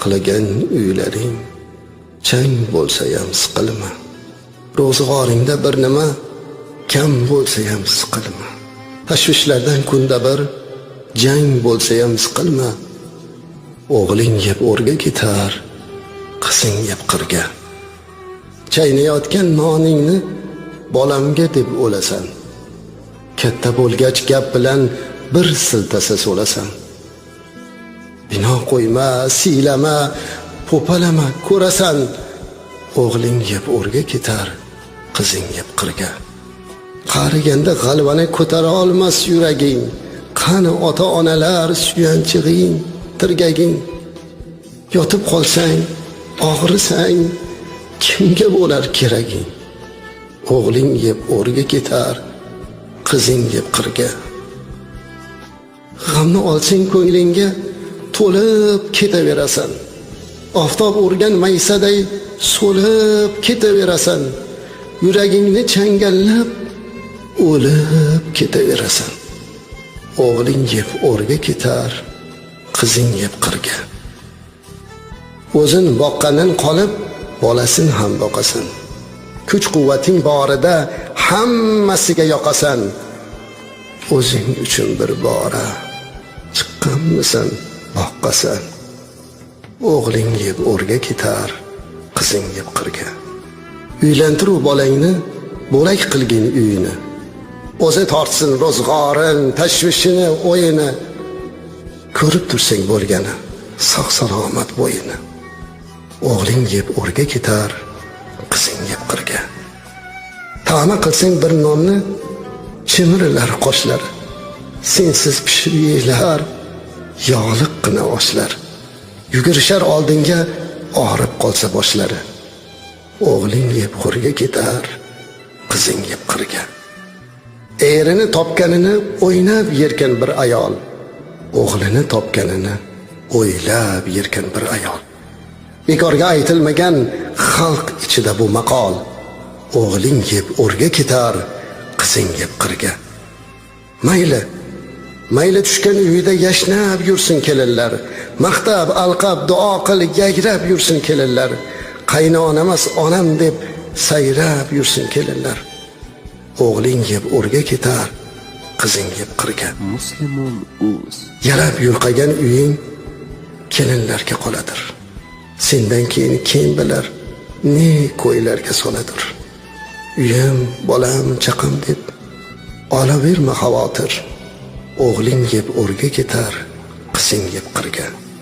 taxlagan uylaring chang bo'lsa ham siqilma. Ro'zg'oringda bir nima kam bo'lsa ham siqilma. Tashvishlardan kunda bir jang bo'lsa ham siqilma. O'g'ling yeb o'rga ketar, qizing yeb qirga. Chaynayotgan noningni bolamga deb o'lasan. Katta bo'lgach gap bilan bir siltasa so'lasan. Bino qo'yma, siylama, po'palama, ko'rasan. O'g'ling yeb o'rga ketar, qizing yeb qirga. Qariganda g'alvani ko'tara olmas yuraging. Qani ota-onalar suyanchig'ing, tirgaging. Yotib qolsang, og'risang, kimga bo'lar keraging? O'g'ling yeb o'rga ketar, qizing yeb qirga. G'amni olsang ko'nglingga to'lib ketaverasan. Oftob urgan maysaday so'lib ketaverasan. Yuragingni changallab o'lib ketaverasan. O'g'ling yeb o'rga ketar, qizing yeb qirga. O'zin boqqandan qolib, bolasin ham boqasan. Kuch-quvvating borida hammasiga yoqasan. O'zing uchun bir bora chiqqanmisan, boqqasan. O'g'ling yeb o'rga ketar, qizing yeb qirga. Uylantiruv bolangni, bo'lak qilgin uyini. O'zi tortsin ro'zg'orin, tashvishini, o'yini. Ko'rib tursang bo'lgani, sog' salomat bo'yini. O'g'ling yeb o'rga ketar, qizing yeb qirga. Ta'ma qilsang bir nonni, chimirilar qoshlari. Sensiz pishib yeylar, yog'liqqina oshlar. Yugurishar oldinga, og'rib qolsa boshlari. O'g'ling yeb o'rga ketar, qizing yeb qirga. Erini topganini o'ynab yerkan bir ayol. O'g'lini topganini o'ylab yerkan bir ayol. Bekorga aytilmagan xalq ichida bu maqol. O'g'ling yeb o'rga ketar, qizing yeb qirga. Mayli tushgan uyida yashnab yursin kelinlar. Maqtab, alqab, duo qil, yagrab yursin kelinlar. Qaynonamas onam deb sayrab yursin kelinlar. O'g'ling yeb o'rga ketar, qizing yeb qirga. Muslimon o'z. Yarab yulqagan uying kelinlarga qoladir. Sendan keyin kim bilar, ne ko'ylarga soladir. Uyim, bolam, chaqam deb olaverma xavotir. O'g'ling yeb o'rga ketar, qizing yeb qirga.